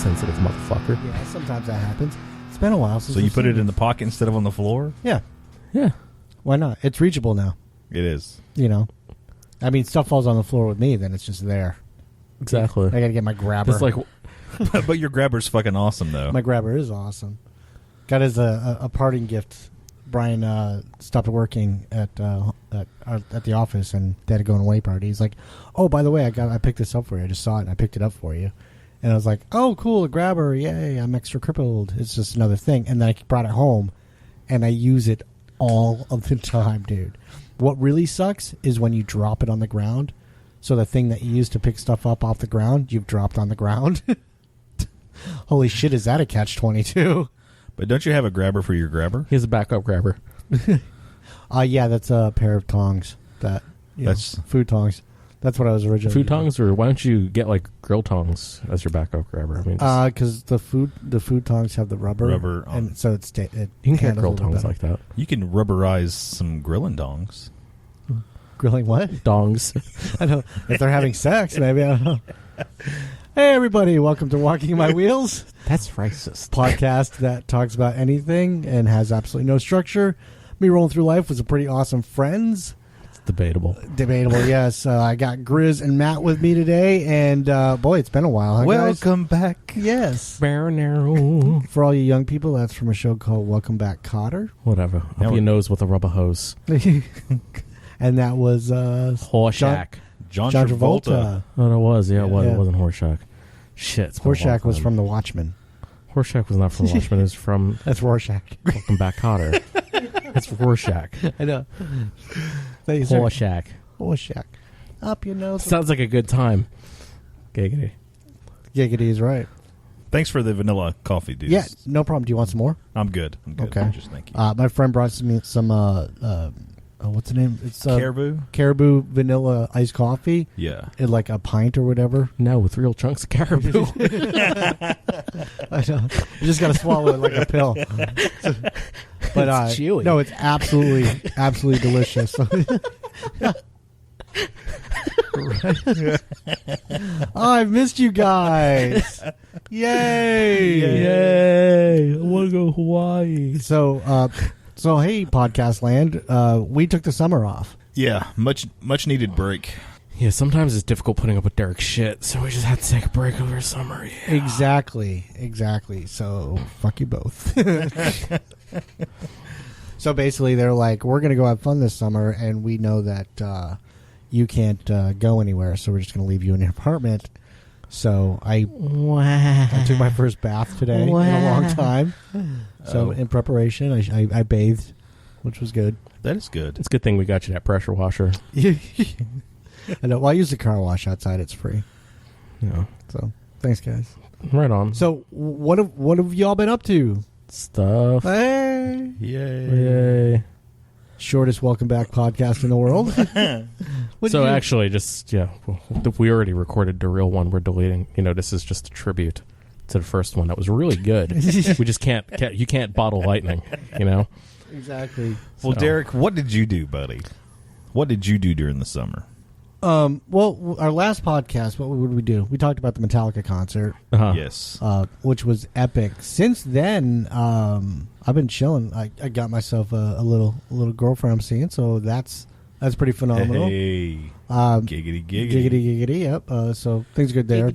sensitive motherfucker. Yeah, sometimes that happens. It's been a while since. So you put it in the pocket instead of on the floor? Yeah. Yeah. Why not? It's reachable now. It is. You know, I mean, stuff falls on the floor with me, then it's just there. Exactly. I gotta get my grabber. It's like, But your grabber's fucking awesome, though. my grabber is awesome. Got as a parting gift. Brian stopped working at the office, and they had to go on a away party. He's like, "Oh, by the way, I picked this up for you. I just saw it, and I picked it up for you." And I was like, "Oh, cool, a grabber! Yay! I'm extra crippled. It's just another thing." And then I brought it home, and I use it all of the time, dude. What really sucks is when you drop it on the ground. So the thing that you use to pick stuff up off the ground, you've dropped on the ground. Holy shit, is that a catch-22? But don't you have a grabber for your grabber? he has a backup grabber. Yeah, that's a pair of tongs. That's food tongs. That's what I was originally. Food tongs, or why don't you get like grill tongs as your backup grabber? I mean, because the food tongs have the rubber, on. and so it you can get grill tongs like that. You can rubberize some grilling dongs. Grilling what? Dongs. I don't. If they're having sex, maybe I don't know. Hey, everybody! Welcome to Walking My Wheels. That's racist. Podcast that talks about anything and has absolutely no structure. Me rolling through life with some pretty awesome friends. It's debatable. Debatable, yes. I got Grizz and Matt with me today, and boy, it's been a while. Huh, Welcome back. Yes. Whatever. For all you young people, that's from a show called Welcome Back, Kotter. Up your nose with a rubber hose. And that was Horseshack. John Travolta. Oh, it was. Yeah, it was. Yeah. It wasn't Horseshack. Shit. Horseshack was from The Watchmen. Horseshack was not from The Watchmen. It was from That's Rorschach. Welcome Back, Kotter. That's Rorschach. I know. Horseshack. Horseshack. Up your nose. Sounds like a good time. Giggity. Giggity is right. Thanks for the vanilla coffee, dude. Yeah, no problem. Do you want some more? I'm good. Okay. Just thank you. My friend brought me some what's the name? It's Caribou vanilla iced coffee. Yeah. In like a pint or whatever. No, with real chunks of caribou. I know. You just got to swallow it like a pill. But it's chewy. No, it's absolutely delicious. Oh, I've missed you guys. Yay. Yay. I want to go Hawaii. So hey, podcast land, we took the summer off. Yeah, much needed break. Yeah, sometimes it's difficult putting up with Derek's shit, so we just had to take a break over summer. Yeah. Exactly. So, fuck you both. So basically, they're like, we're going to go have fun this summer, and we know that you can't go anywhere, so we're just going to leave you in your apartment. So I took my first bath today in a long time. So in preparation, I bathed, which was good. That is good. It's a good thing we got you that pressure washer. I know. Well, I use the car wash outside. It's free. Yeah. So thanks, guys. Right on. So what have y'all been up to? Stuff. Hey. Yay. Shortest welcome back podcast in the world. So actually, we already recorded the real one. We're deleting. This is just a tribute to the first one that was really good. We just can't. You can't bottle lightning. Exactly. Well, Derek, what did you do, buddy? What did you do during the summer? Well, our last podcast, what would we do? We talked about the Metallica concert. Uh-huh. Yes. Which was epic. Since then, I've been chilling. I got myself a little girlfriend I'm seeing, so that's pretty phenomenal. Hey. Giggity. Yep. So things good there.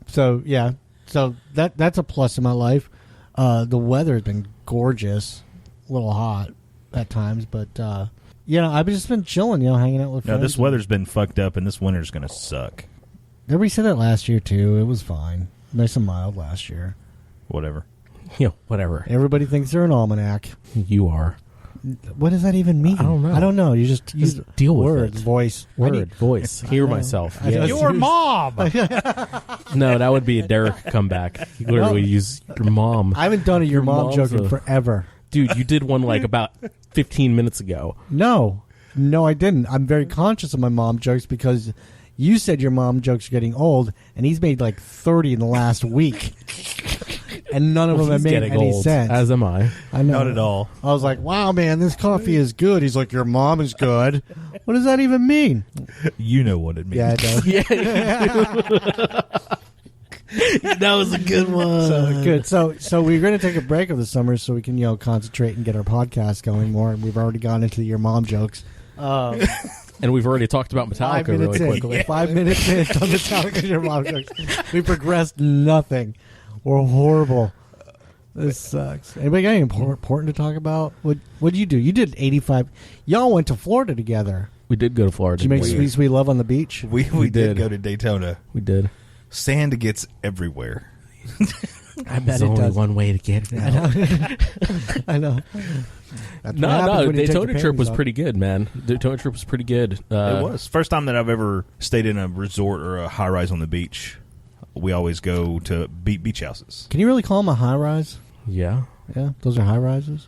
So yeah. So that's a plus in my life. The weather's been gorgeous. A little hot at times, but I've just been chilling, hanging out with friends. Now, this weather's been fucked up, and this winter's going to suck. Everybody said that last year, too. It was fine. Nice and mild last year. Whatever. Whatever. Everybody thinks they're an almanac. You are. What does that even mean? I don't know. You just use deal with words, it. Voice. Voice. Hear myself. Yes. Your mom! No, that would be a Derek comeback. You literally use your mom. I haven't done a your mom joke in mom's forever. Dude, you did one about 15 minutes ago. No, I didn't. I'm very conscious of my mom jokes because you said your mom jokes are getting old, and he's made like 30 in the last week. and none of them have He's made getting any old, sense. as am I. I know. Not at all. I was like, wow, man, this coffee is good. He's like, your mom is good. What does that even mean? You know what it means. Yeah, it does. That was a good one. So good. So we're going to take a break of the summer so we can concentrate and get our podcast going more. And we've already gone into your mom jokes. And we've already talked about Metallica 5 minutes really in. quickly. 5 minutes in on Metallica your mom jokes. We progressed nothing. We're horrible. This sucks. Anybody got anything important to talk about? What'd you do? You did 85. Y'all went to Florida together. We did go to Florida. Did you make sweet, sweet love on the beach? We did go to Daytona. We did. Sand gets everywhere. I bet There's it only does. one way to get it out. I know. That's what No, happens when you take Daytona your trip panties was off. pretty good, man. Daytona trip was pretty good. It was. First time that I've ever stayed in a resort or a high-rise on the beach. We always go to beach houses. Can you really call them a high rise? Yeah. Yeah, those are high rises.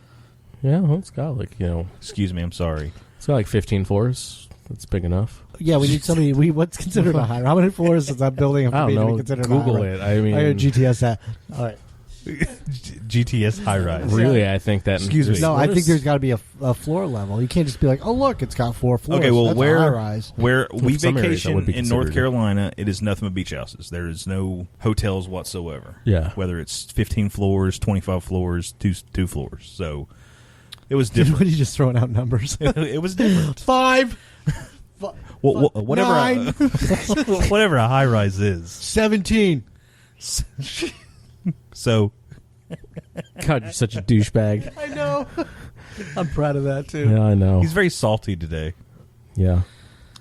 Yeah, well, it's got like, Excuse me, I'm sorry. it's got like 15 floors. That's big enough. Yeah, we need somebody. What's considered a high? How many floors is that building have I to be don't to be know. considered a Google high-rise? it. I mean, I got GTS that. All right. GTS high-rise. really, I think that. Excuse me. No, I think there's got to be a floor level. You can't just be like, oh look, it's got 4 floors. Okay, well, That's a where high rise. where we some areas that vacation would be in North considered. Carolina, it is nothing but beach houses. There is no hotels whatsoever. Yeah. Whether it's 15 floors, 25 floors, two floors. So it was What different. are you just throwing out numbers? It was different. 5, Well, whatever 9, whatever a high rise is. 17. So God, you're such a douchebag. I know. I'm proud of that too. Yeah, I know. he's very salty today. Yeah.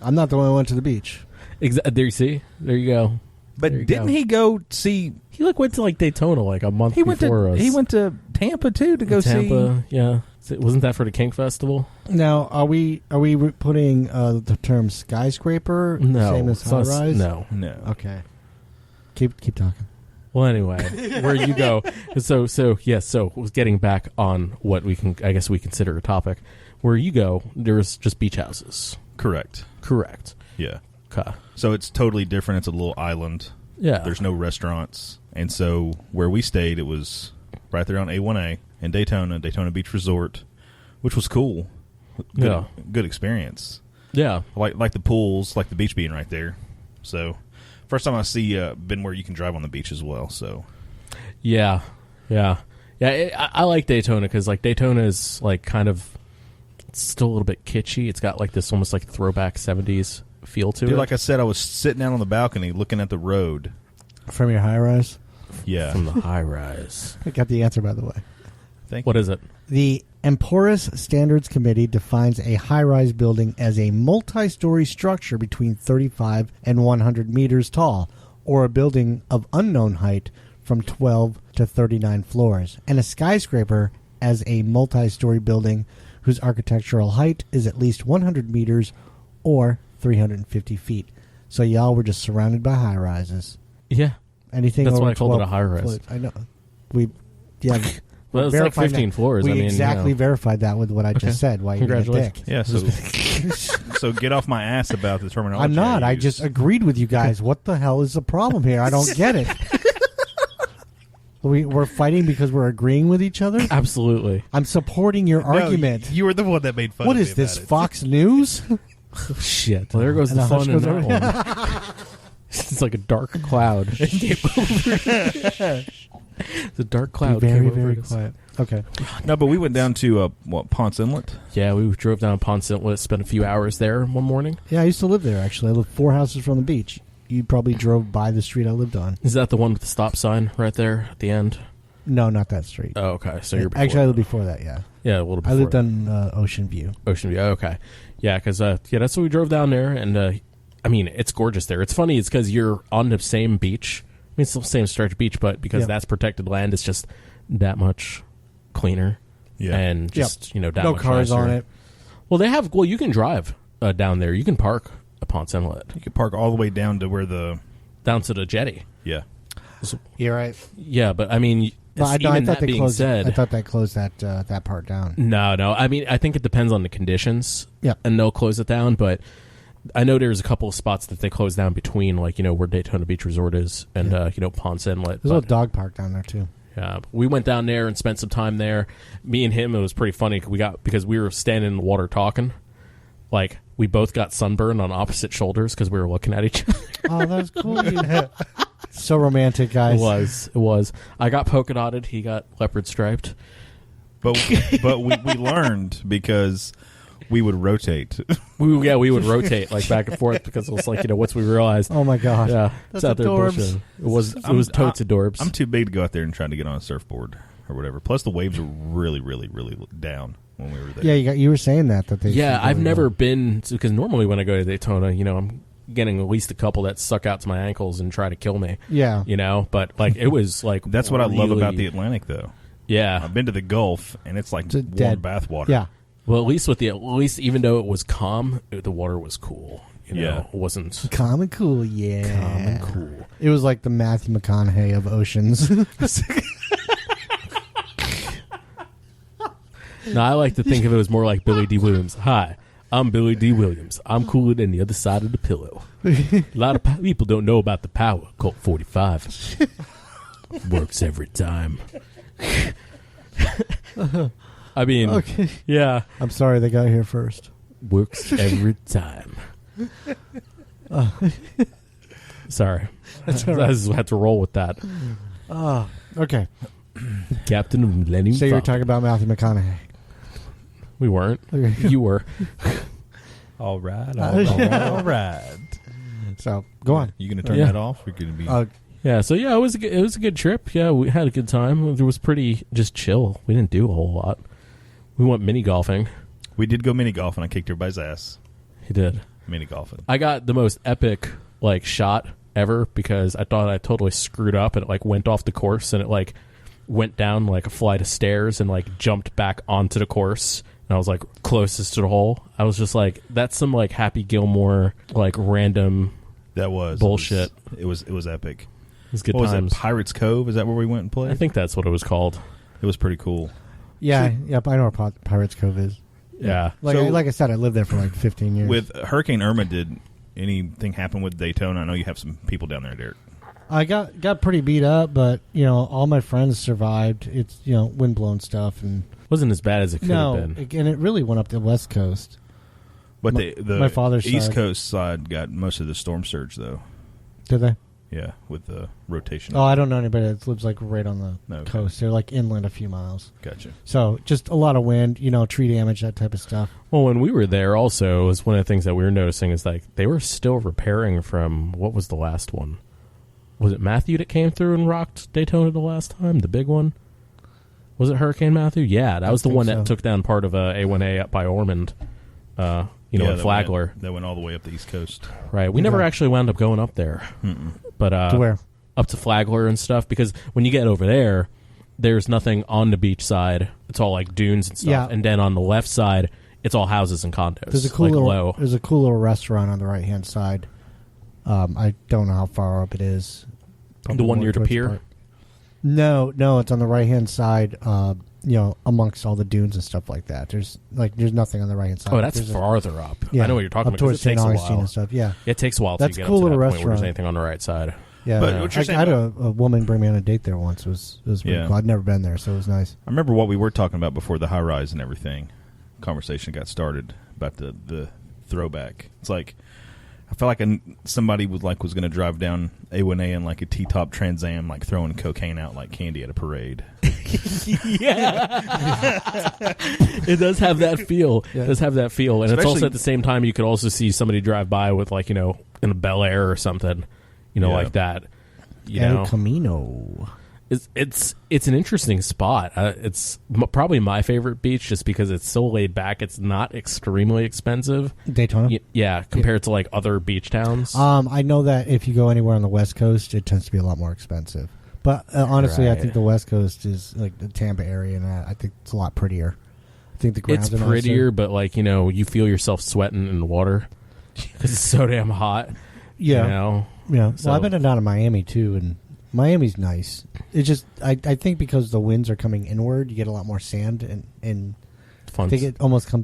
I'm not the one who went to the beach. There you see. There you go. But There you didn't go. he go see? He went to Daytona like a month He went before to us. he went to Tampa too to go Tampa. Yeah. Wasn't that for the Kink Festival? Now, are we putting the term skyscraper No. same as It's high not- rise? see. No. Okay. Keep talking. Well, anyway, where you go. So getting back on what we consider a topic. Where you go, there's just beach houses. Correct. Correct. Yeah. Okay. So it's totally different. It's a little island. Yeah. There's no restaurants. And so where we stayed, it was right there on A1A in Daytona Beach Resort, which was cool. Good experience. Yeah. Like the pools, like the beach being right there. So first time I see been where you can drive on the beach as well. So Yeah. I like Daytona because Daytona is kind of it's still a little bit kitschy. It's got this almost throwback 70s feel to it. like I said, I was sitting out on the balcony looking at the road. From your high rise? Yeah. From the high rise. I got the answer, by the way. Thank What is it? The Emporus Standards Committee defines a high-rise building as a multi-story structure between 35 and 100 meters tall, or a building of unknown height from 12 to 39 floors, and a skyscraper as a multi-story building whose architectural height is at least 100 meters or 350 feet. So y'all were just surrounded by high-rises. Yeah. Anything That's over why I called it a 12 high-rise. floors. I know. Yeah. Well, it's verified 15 that. floors. We I mean, exactly verified that with what I Okay. just said. Why you being a dick? Congratulations. Yeah, so get off my ass about the terminology. I'm not. I used. just agreed with you guys. What the hell is the problem here? I don't get it. We're fighting because we're agreeing with each other? Absolutely. I'm supporting your No, argument. You were the one that made fun What of is me this, about it. Fox News? Shit. Well, there goes And the the hush fun in goes that one. It's like a dark cloud. The dark cloud Very, came over very us. quiet. Okay. No, but we went down to Ponce Inlet. Yeah, we drove down Ponce Inlet, spent a few hours there one morning. Yeah, I used to live there, actually. I lived 4 houses from the beach. You probably drove by the street I lived on. Is that the one with the stop sign right there at the end? No, not that street. Oh, okay. So you're before Actually, I that. lived before that, yeah. Yeah, a little before I lived that. on Ocean View. Ocean View. Okay. Yeah, because that's what we drove down there, and I mean, it's gorgeous there. It's funny. It's because you're on the same beach. I mean, it's the same stretch beach, but because Yep. that's protected land, it's just that much cleaner. Yeah. And just that No much cars nicer. on it. Well, they have. Well, you can drive down there. You can park at Ponce Inlet You could park all the way down to where the down to the jetty. yeah. You're right. Yeah, but I mean, But even I that thought they being closed. said, I thought that closed that part down. no. I mean, I think it depends on the conditions. Yeah. And they'll close it down, but I know there's a couple of spots that they close down between, where Daytona Beach Resort is and Ponce Inlet. There's a but- little dog park down there too. Yeah, we went down there and spent some time there. Me and him, it was pretty funny. Because we were standing in the water talking. Like, we both got sunburned on opposite shoulders because we were looking at each other. Oh, that's cool. So romantic, guys. It was. I got polka dotted. He got leopard striped. But we learned because we would rotate. We would rotate like back and forth because it was like, once we realized. Oh my god. Yeah, that's it's out there adorbs. bullshit. It was totes adorbs. I'm too big to go out there and try to get on a surfboard or whatever. Plus, the waves were really, really, really down when we were there. Yeah, you were saying that they. Yeah, I've never been because normally when I go to Daytona, I'm getting at least a couple that suck out to my ankles and try to kill me. Yeah, but like it was like that's what I love about the Atlantic, though. Yeah, I've been to the Gulf and it's like warm bath water. Yeah. Well, at least even though it was calm, the water was cool. It wasn't calm and cool. Yeah, calm and cool. It was like the Matthew McConaughey of oceans. No, I like to think of it as more like Billy D. Williams. Hi, I'm Billy D. Williams. I'm cooler than the other side of the pillow. A lot of people don't know about the power. Colt 45 works every time. I mean, okay. Yeah. I'm sorry they got here first. Works every time. Sorry. That's all I right. just had to roll with that. Okay. Captain of Millennium So you were Falcon. talking about Matthew McConaughey. We weren't. Okay. You were. All right. All right. So go on. You going to turn Yeah. that off? We're going to be. Yeah, so it was a good trip. Yeah, we had a good time. It was pretty just chill. We didn't do a whole lot. We went mini golfing. We did go mini golfing. I kicked everybody's ass. He did. Mini golfing. I got the most epic shot ever because I thought I totally screwed up and it went off the course and it went down a flight of stairs and jumped back onto the course. And I was closest to the hole. I was just that's some Happy Gilmore random that was bullshit. It was epic. It was good what times. Was it Pirates Cove? Is that where we went and played? I think that's what it was called. It was pretty cool. Yeah, I know where Pirates Cove is. Yeah. Like I said, I lived there for 15 years. With Hurricane Irma, did anything happen with Daytona? I know you have some people down there, Derek. I got pretty beat up, but all my friends survived. It's windblown stuff and Wasn't as bad as it could have been. and it really went up the West Coast. But my father's East side. Coast side got most of the storm surge, though. Did they? Yeah, with the rotation. Oh, I don't know anybody that lives right on the Okay. coast. They're inland a few miles. Gotcha. So just a lot of wind, tree damage, that type of stuff. Well, when we were there also, it was one of the things that we were noticing is they were still repairing from, what was the last one? Was it Matthew that came through and rocked Daytona the last time? The big one? Was it Hurricane Matthew? Yeah, that was the one that took down part of A1A up by Ormond, in Flagler. That went all the way up the East Coast. Right. We never actually wound up going up there. Mm-mm. But to where? Up to Flagler and stuff, because when you get over there, there's nothing on the beach side. It's all dunes and stuff. Yeah. And then on the left side, it's all houses and condos. There's a cool low. There's a cool little restaurant on the right hand side. I don't know how far up it is. The one near the pier? No, it's on the right hand side. Amongst all the dunes and stuff like that. There's nothing on the right hand side. Oh, that's farther up. Yeah, I know what you're talking up about. towards It takes St. a Augustine while. and stuff. Yeah, It takes a while that's to a get cool up to that little point where there's restaurant. anything on the right side. Yeah, But what you're saying I had a woman bring me on a date there once. It was pretty cool. I'd never been there, so it was nice. I remember what we were talking about before the high rise and everything. Conversation got started about the throwback. It's I felt somebody was going to drive down A1A in a T-top Trans Am, throwing cocaine out like candy at a parade. Yeah. It does have that feel. Yeah. It does have that feel. And it's Especially- also at the same time you could also see somebody drive by with in a Bel Air or something, like that. El Camino. It's an interesting spot. It's probably my favorite beach just because it's so laid back. It's not extremely expensive. Daytona? Yeah, compared to other beach towns. I know that if you go anywhere on the West Coast, it tends to be a lot more expensive. But honestly, Right. I think the West Coast is the Tampa area, and I think it's a lot prettier. I think the grounds It's are prettier, nicer. but you feel yourself sweating in the water because it's so damn hot. Yeah. Yeah. So- Well, I've been down to Miami too, and Miami's nice. It's just I think because the winds are coming inward, you get a lot more sand, and Fun. I think it almost I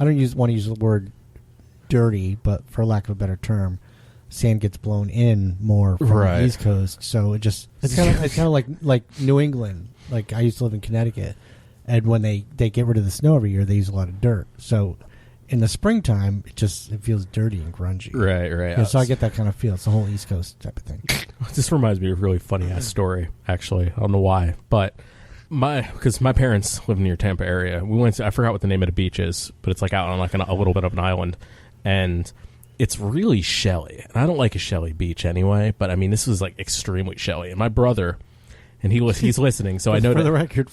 don't want to use the word dirty, but for lack of a better term, sand gets blown in more from the East Coast. So it's kind of like New England. Like I used to live in Connecticut, and when they get rid of the snow every year, they use a lot of dirt. So in the springtime, it feels dirty and grungy. Right. Yeah, so I get that kind of feel. It's the whole East Coast type of thing. This reminds me of a really funny ass story. Actually, I don't know why, but because my parents live near Tampa area, we went to, I forgot what the name of the beach is, but it's like out on like a little bit of an island, and it's really shelly. And I don't like a shelly beach anyway, but I mean this was like extremely shelly. And my brother, and he's listening, so I know for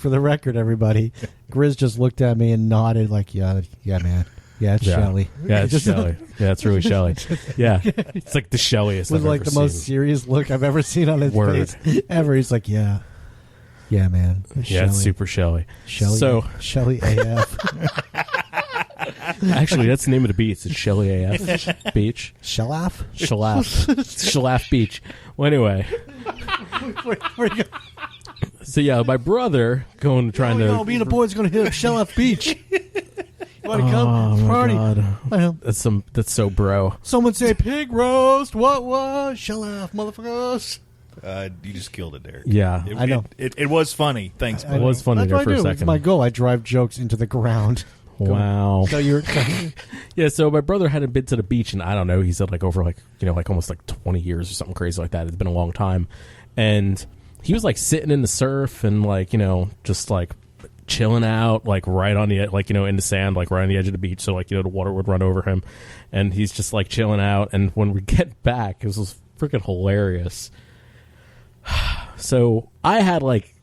the record, everybody, Grizz just looked at me and nodded like, yeah, man. Yeah, it's shelly. Yeah, it's shelly. Yeah, it's really shelly. Yeah, it's like the shelliest. With like the most serious look I've ever seen on his face ever. He's like, yeah, man. Yeah, it's super shelly. Shelly AF. Actually, that's the name of the beach. It's Shelly AF Beach. Shellaf Beach. Well, anyway. Where you go? So yeah, my brother me and the boys going to hit up Shellaf Beach. You want to come? Party. God. That's so bro. Someone say pig roast. What? Shellaf, motherfuckers. You just killed it, Derek. Yeah. I know. It was funny. Thanks. It was funny there for a second. It's my goal. I drive jokes into the ground. Wow. So you're yeah, so my brother hadn't been to the beach in, I don't know, he said like over like, like almost like 20 years or something crazy like that. It's been a long time. And he was like sitting in the surf and like, just like chilling out like right on the like in the sand, like right on the edge of the beach, so like the water would run over him, and he's just like chilling out. And when we get back, it was freaking hilarious. So I had like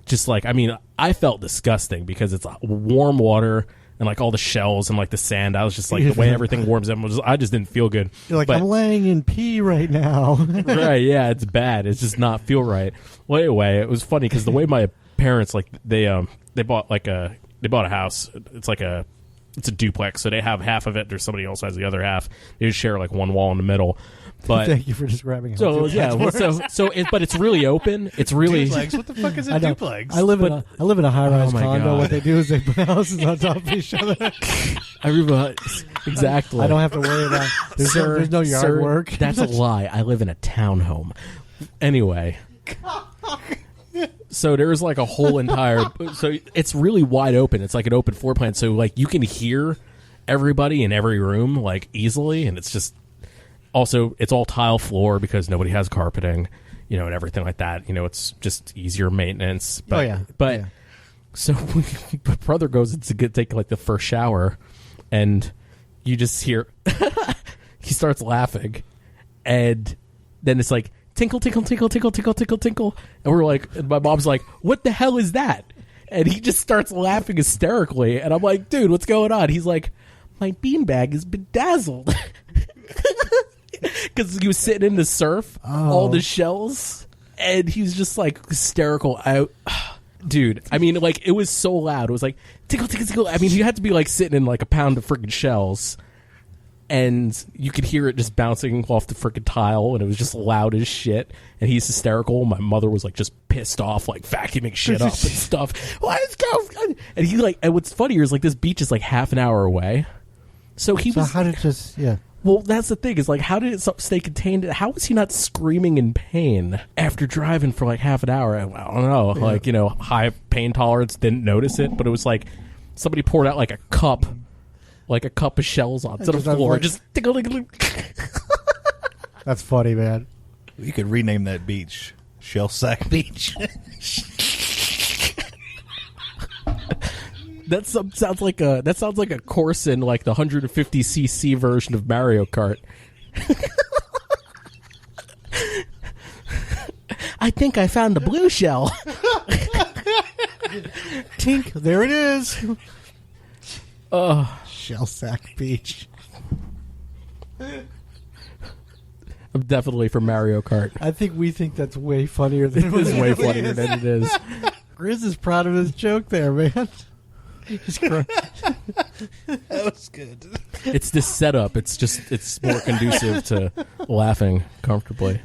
just like I felt disgusting because it's warm water and like all the shells and like the sand. I was just like the way everything warms up. I just didn't feel good. You're like, I'm laying in pee right now. Right? Yeah, it's bad. It's just not feel right. Well, anyway, it was funny because the way my parents like they bought a house. It's a duplex, so they have half of it. Or somebody else has the other half. They just share like one wall in the middle. But thank you for describing. So yeah, but it's really open. It's really duplex. What the fuck is a duplex? I live in a high-rise condo. God. What they do is they put houses on top of each other. I remember exactly. I don't have to worry about. There's no yard work. That's a lie. I live in a townhome. Anyway. So there's like a whole entire. So it's really wide open. It's like an open floor plan. So like you can hear everybody in every room like easily, and it's just. Also, it's all tile floor because nobody has carpeting, and everything like that. It's just easier maintenance. But so my brother goes to take like the first shower, and you just hear he starts laughing, and then it's like tinkle, tinkle, tinkle, tinkle, tinkle, tinkle, tinkle, and we're like, and my mom's like, "What the hell is that?" And he just starts laughing hysterically, and I'm like, "Dude, what's going on?" He's like, "My beanbag is bedazzled." Because he was sitting in the surf, all the shells, and he was just like hysterical. Dude, like it was so loud. It was like tickle, tickle, tickle. You had to be like sitting in like a pound of freaking shells, and you could hear it just bouncing off the freaking tile, and it was just loud as shit. And he's hysterical. My mother was like just pissed off, like vacuuming shit up and stuff. Let's go. And he like, and what's funnier is like this beach is like half an hour away, so how did just Well, that's the thing, is like, how did it stay contained? How was he not screaming in pain after driving for like half an hour? I don't know. Yeah. Like, high pain tolerance, didn't notice it, but it was like somebody poured out like a cup of shells onto the floor. Just tickle, tickle. That's funny, man. You could rename that beach Shellsack Beach. That sounds like a course in like the 150cc version of Mario Kart. I think I found the blue shell. Tink, there it is. Shellsack Beach. I'm definitely for Mario Kart. I think we think that's way funnier than it is. Way funnier than it is. Grizz is proud of his joke there, man. That was good. It's this setup. It's more conducive to laughing comfortably.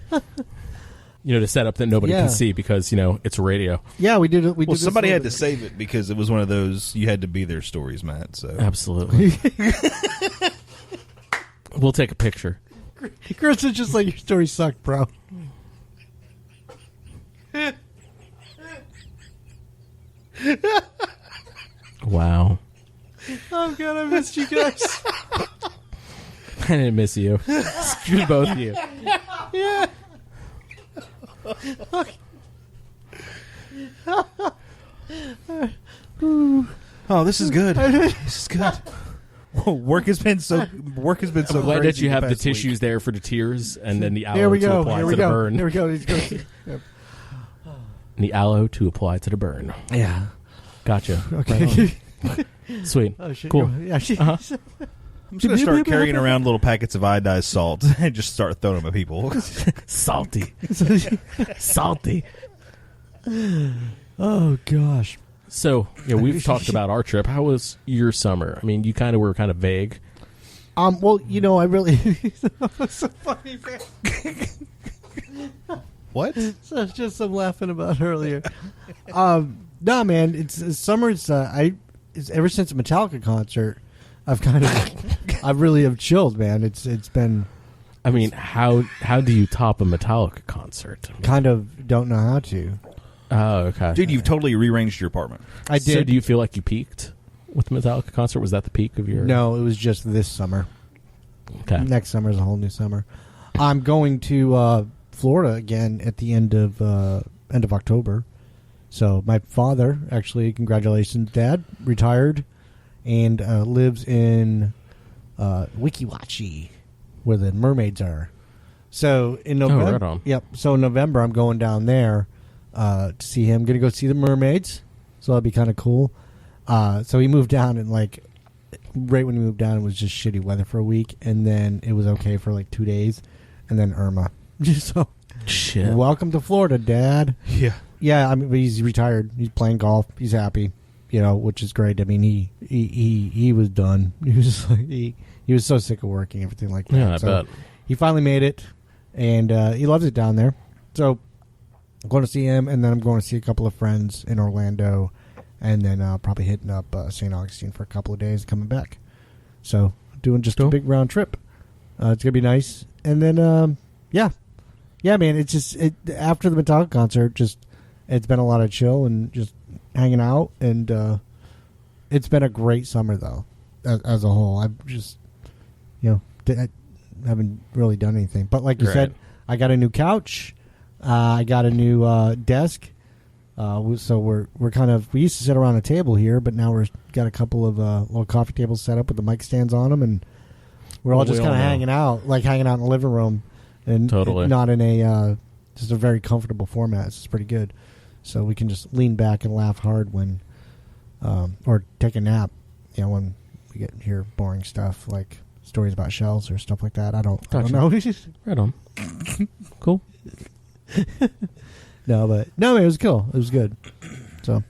The setup that nobody can see because it's radio. Yeah, we did it. Well, somebody had to save it because it was one of those you had to be there stories, Matt. So absolutely, we'll take a picture. Chris is just like, your story sucked, bro. Wow. Oh, God, I missed you guys. I didn't miss you. Screw both of you. Yeah. Oh, this is good. This is good. Work has been so. I'm glad that crazy you have the past week. tissues there for the tears, and then the Here aloe we to go. apply Here to we the go. burn. Here we go. He's going. Yep. And the aloe to apply to the burn. Yeah. Gotcha. Okay. Right on. Sweet. Oh, shit. Cool. Yeah. I'm just going to start carrying around little packets of iodized salt and just start throwing them at people. Salty. Salty. Oh, gosh. So, we've talked about our trip. How was your summer? I mean, you were kind of vague. Well, I really. That's so funny, man. What? So it's just I'm laughing about earlier. No, man, it's summer. It's ever since the Metallica concert, I really have chilled, man. It's been. I mean, how do you top a Metallica concert? Kind of don't know how to. Oh, okay. Dude, you've totally rearranged your apartment. I did. So do you feel like you peaked with the Metallica concert? Was that the peak of your... No, it was just this summer. Okay. Next summer is a whole new summer. I'm going to Florida again at the end of October. So my father, actually, congratulations, Dad, retired and lives in Wikiwachi, where the mermaids are. So in November, right on. Yep. So in November, I'm going down there to see him. Going to go see the mermaids. So that'll be kind of cool. So he moved down and right when he moved down, it was just shitty weather for a week, and then it was okay for 2 days, and then Irma. So shit. Welcome to Florida, Dad. Yeah. Yeah, I mean, he's retired. He's playing golf. He's happy, which is great. I mean, he was done. He was just he was so sick of working, everything like that. Yeah, I bet. He finally made it, and he loves it down there. So I'm going to see him, and then I'm going to see a couple of friends in Orlando, and then probably hitting up St. Augustine for a couple of days, coming back. So doing just a big round trip. It's gonna be nice, and then yeah, man. It's just after the Metallica concert, it's been a lot of chill and just hanging out, and it's been a great summer though, as a whole. I've just I haven't really done anything, but like you said, I got a new couch, I got a new desk. So we're kind of, we used to sit around a table here, but now we've got a couple of little coffee tables set up with the mic stands on them, and we're all just kind of hanging out in the living room, and totally not in a just a very comfortable format. It's pretty good, so we can just lean back and laugh hard when, or take a nap, when we get hear boring stuff like stories about shells or stuff like that. I don't know. Right on. Cool. No, it was cool. It was good. So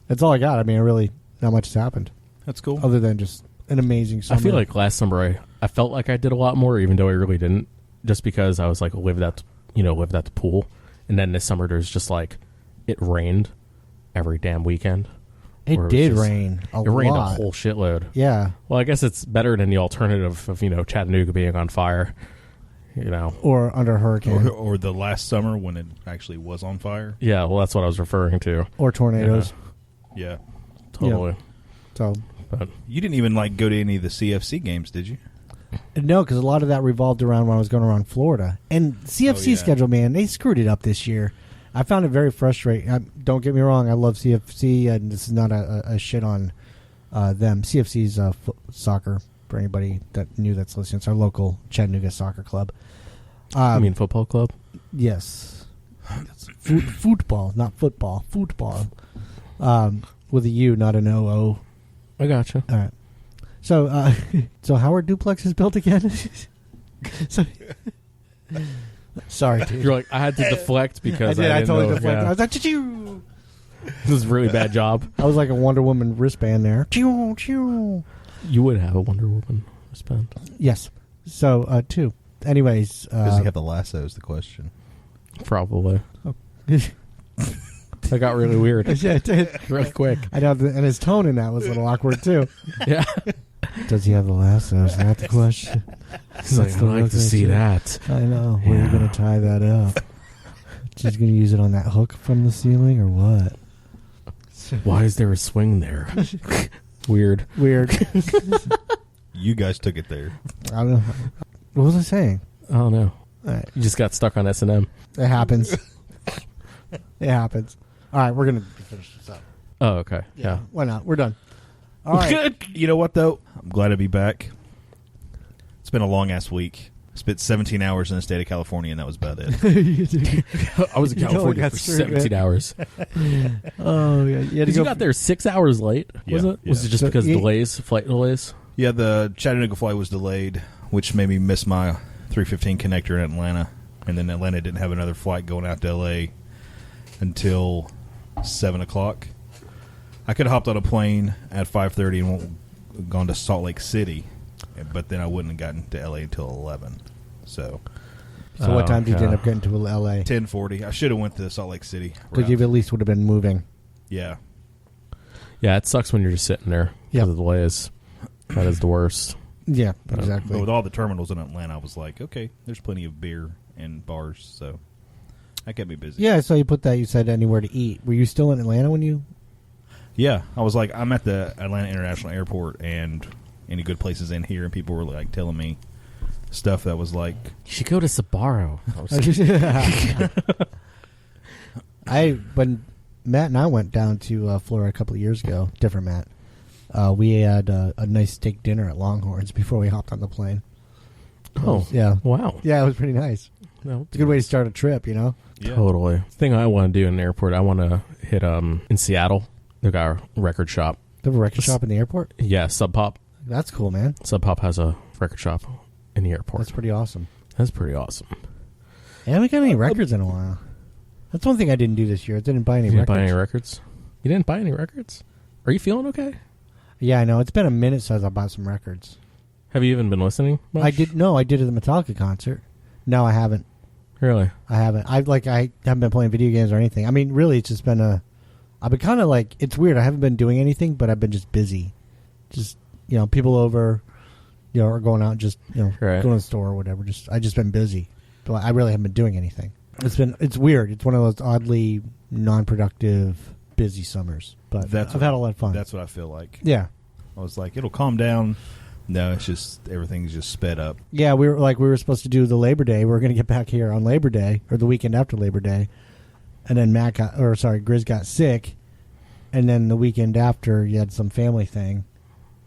that's all I got. I mean, really, not much has happened. That's cool. Other than just an amazing summer. I feel like last summer I felt like I did a lot more, even though I really didn't, just because I was lived at the pool. And then this summer there's just it rained every damn weekend. It did rain a lot. It rained a whole shitload. Yeah. Well, I guess it's better than the alternative of, Chattanooga being on fire. Or under a hurricane. Or the last summer when it actually was on fire. Yeah, well, that's what I was referring to. Or tornadoes. Yeah. Totally. Yeah. So, but you didn't even go to any of the CFC games, did you? No, because a lot of that revolved around when I was going around Florida. And CFC schedule, man, they screwed it up this year. I found it very frustrating. Don't get me wrong, I love CFC, and this is not a shit on them. CFC's soccer, for anybody that knew that's listening. It's our local Chattanooga soccer club. You mean football club? Yes. Football, not football. Football. With a U, not an O-O. I gotcha. All right. So, so how are duplexes built again? Sorry, dude. You're I had to deflect because I totally know, deflected. yeah. I was like, choo-choo. This was a really bad job. I was like a Wonder Woman wristband there. Choo, choo. You would have a Wonder Woman wristband. Yes. So, 2. Anyways. Does he have the lasso is the question. Probably. Oh. That got really weird. Yeah, it did. Really quick. I know, and his tone in that was a little awkward, too. Yeah. Does he have the lasso? Is that the question? He's like, I'd like to see that. I know. Where are you going to tie that up? She's going to use it on that hook from the ceiling or what? Why is there a swing there? Weird. You guys took it there. I don't know. What was I saying? I don't know. All right. You just got stuck on S&M. It happens. It happens. All right, we're going to finish this up. Oh, okay. Yeah. Why not? We're done. All right. Good. You know what, though? I'm glad to be back. It's been a long-ass week. Spent 17 hours in the state of California, and that was about it. I was in California for 17 hours. Oh, yeah. You got there 6 hours late, was it? Yeah. Was it just because delays, flight delays? Yeah, the Chattanooga flight was delayed, which made me miss my 315 connector in Atlanta. And then Atlanta didn't have another flight going out to L.A. until 7 o'clock. I could have hopped on a plane at 5:30 and gone to Salt Lake City, but then I wouldn't have gotten to L.A. until 11. So what time did you end up getting to L.A.? 10:40. I should have went to Salt Lake City. Because you at least would have been moving. Yeah. Yeah, it sucks when you're just sitting there because of the delays. That is the worst. Yeah, exactly. But with all the terminals in Atlanta, I was like, okay, there's plenty of beer and bars, so that kept me busy. Yeah, so you put that, you said anywhere to eat. Were you still in Atlanta when you... Yeah, I was like, I'm at the Atlanta International Airport, and any good places in here, and people were like telling me stuff that was like, You should go to Sbarro. When Matt and I went down to Florida a couple of years ago, different Matt, we had a nice steak dinner at Longhorns before we hopped on the plane. Oh, yeah. Wow. Yeah, it was pretty nice. No, It's a good way to start a trip, you know? yeah. Totally. Thing I want to do in an airport, I want to hit in Seattle. They've got a record shop. They have a record shop in the airport? Yeah, Sub Pop. That's cool, man. Sub Pop has a record shop in the airport. That's pretty awesome. That's pretty awesome. I haven't got any records in a while. That's one thing I didn't do this year. I didn't buy any You records. didn't buy any records? You didn't buy any records? Are you feeling okay? Yeah, I know. It's been a minute since I bought some records. Have you even been listening much? I did at the Metallica concert. No, I haven't. Really? I haven't. I haven't been playing video games or anything. I mean, really, it's just been I've been kind of like, it's weird. I haven't been doing anything, but I've been just busy. Just, people over, or going out, just, Right. going to the store or whatever. I just been busy. But I really haven't been doing anything. It's weird. It's one of those oddly non-productive, busy summers. But I've had a lot of fun. That's what I feel like. Yeah. I was like, it'll calm down. No, it's just everything's just sped up. Yeah, we were supposed to do the Labor Day. We were going to get back here on Labor Day or the weekend after Labor Day, and then Grizz got sick, and then the weekend after you had some family thing.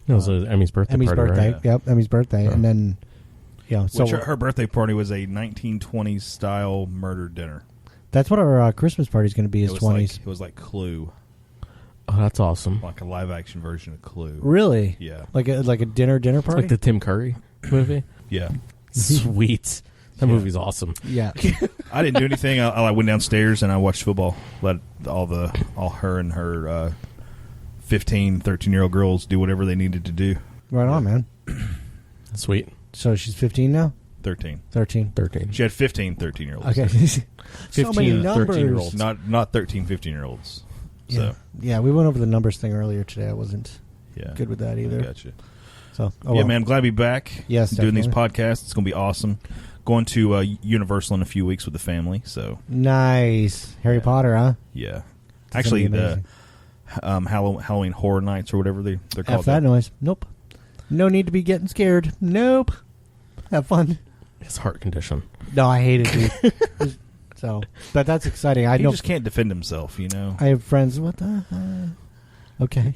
It was Emmy's birthday Emmy's party, birthday. right? Yep, Emmy's birthday, and then so Which her birthday party was a 1920s style murder dinner. that's what our Christmas party is going to be. Is 20s? It was like Clue, Oh, that's awesome. like a live action version of Clue. Really? Yeah, Like a dinner It's party. like the Tim Curry movie. yeah. Sweet. That movie's awesome. Yeah. I didn't do anything. I went downstairs and I watched football. Let all her and her 15, 13-year-old girls do whatever they needed to do. Right on, man. Sweet. So she's 15 now. 13. 13. She had 15, 13-year-olds. Okay. So many 15, numbers. 13-year-olds. Not 13, 15-year-olds. Yeah. So Yeah, we went over the numbers thing earlier today. I wasn't yeah, good with that either. I gotcha. So, Yeah, man, I'm glad to be back. Yes, doing these definitely. podcasts. It's going to be awesome. Going to Universal in a few weeks with the family. So Nice. Harry Potter, huh? yeah, It's actually gonna be the Halloween Horror Nights or whatever they're F called. that noise. Nope. No need to be getting scared. Nope. Have fun. His heart condition. No, I hate it, dude. So, but that's exciting. I He know. just can't defend himself, you know. I have friends. What the? Okay.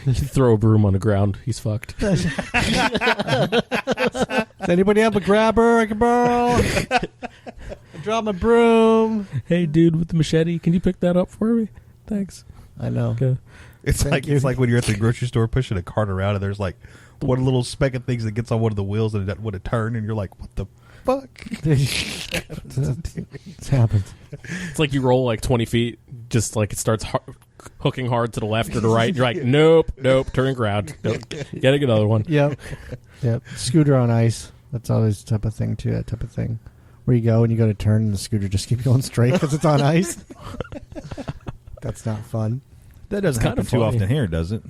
You throw a broom on the ground, he's fucked. Does anybody have a grabber I can borrow? I dropped my broom. Hey, dude with the machete, can you pick that up for me? Thanks. I know. Okay. It's Thank you. like when you're at the grocery store pushing a cart around and there's like one little speck of things that gets on one of the wheels and it doesn't want to turn and you're like, what the fuck? It's happened. It's like you roll like 20 feet, just like it starts hooking hard to the left or the right. You're like, nope, turning around. Nope. Getting another one. Yep. Scooter on ice. That's always the type of thing, too. That type of thing. Where you go and you go to turn and the scooter just keeps going straight because it's on ice. That's not fun. That doesn't It's happen kinda too funny. often here, does it?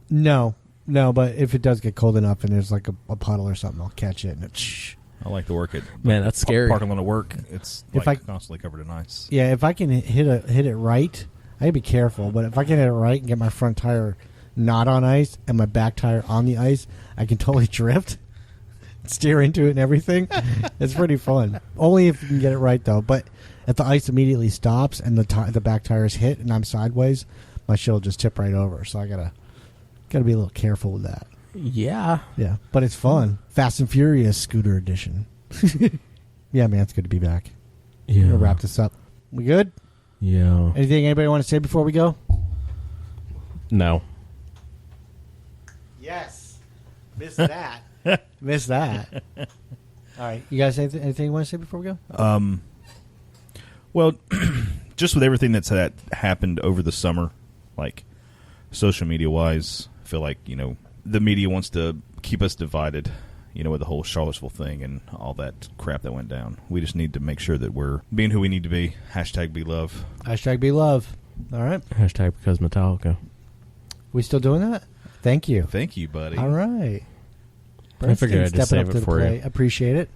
No. No, but if it does get cold enough and there's like a puddle or something, I'll catch it. And I like to work it. Man, that's scary. Parking lot of work, it's If like constantly covered in ice. Yeah, if I can hit it right, I gotta be careful. But if I can hit it right and get my front tire not on ice and my back tire on the ice, I can totally drift, steer into it and everything. It's pretty fun. Only if you can get it right, though. But if the ice immediately stops and the back tire is hit and I'm sideways, my shit will just tip right over. So I gotta be a little careful with that. Yeah. Yeah, but it's fun. Fast and Furious Scooter Edition. Yeah, man, it's good to be back. Yeah. We'll wrap this up. We good? Yeah. Anything anybody want to say before we go? No. Yes. Missed that. Missed that. All right. You guys anything you want to say before we go? Well, just with everything that happened over the summer, like social media wise, I feel like, the media wants to keep us divided, with the whole Charlottesville thing and all that crap that went down. We just need to make sure that we're being who we need to be. #be love. #be love. All right. # because Metallica. We still doing that? Thank you. Thank you, buddy. All right. I figured I'd just Stepping save up it to for the you. plate. Appreciate it.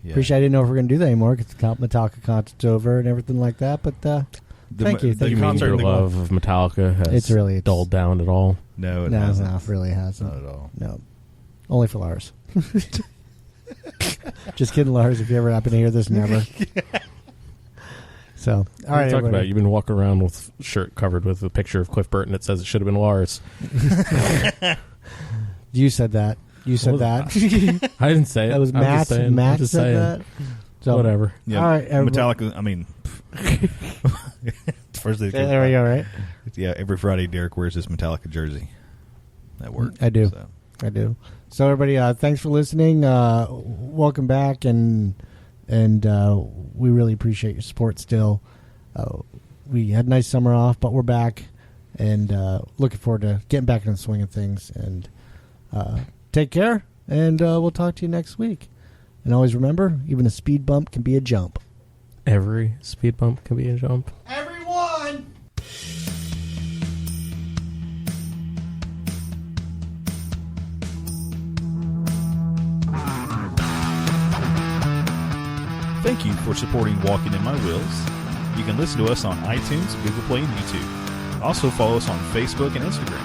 Yeah. Appreciate I didn't know if we're going to do that anymore because the Metallica concert's over and everything like that. But thank you. the Thank You you. mean concert- your love of Metallica has It's really- dulled down at all? No, it No, hasn't. it really hasn't. Not at all. No. Only for Lars. Just kidding, Lars. If you ever happen to hear this, never. So, all What are right, you talking everybody. about? You've been walking around with a shirt covered with a picture of Cliff Burton that says it should have been Lars. You said that. You said Was that. I didn't say it. That was I'm Matt. just saying. Matt I'm just said saying. that. So, Whatever. Yeah, All right, everybody. Metallica. I mean, first thing. There we go. Right. Yeah, every Friday, Derek wears his Metallica jersey at work. I do. So. I do. So, everybody, thanks for listening. Welcome back, and we really appreciate your support. Still, we had a nice summer off, but we're back, and looking forward to getting back in the swing of things. And take care, and we'll talk to you next week. And always remember, even a speed bump can be a jump. Every speed bump can be a jump. Everyone. Thank you for supporting Walking in My Wheels. You can listen to us on iTunes, Google Play, and YouTube. Also follow us on Facebook and Instagram.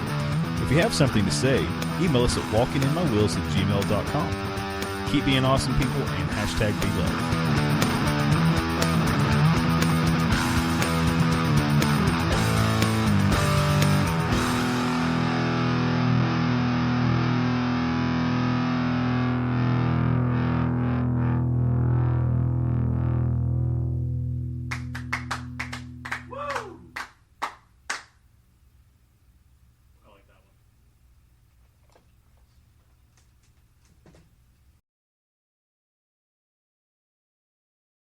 If you have something to say, email us at walkinginmywheels@gmail.com. Keep being awesome people and #be love.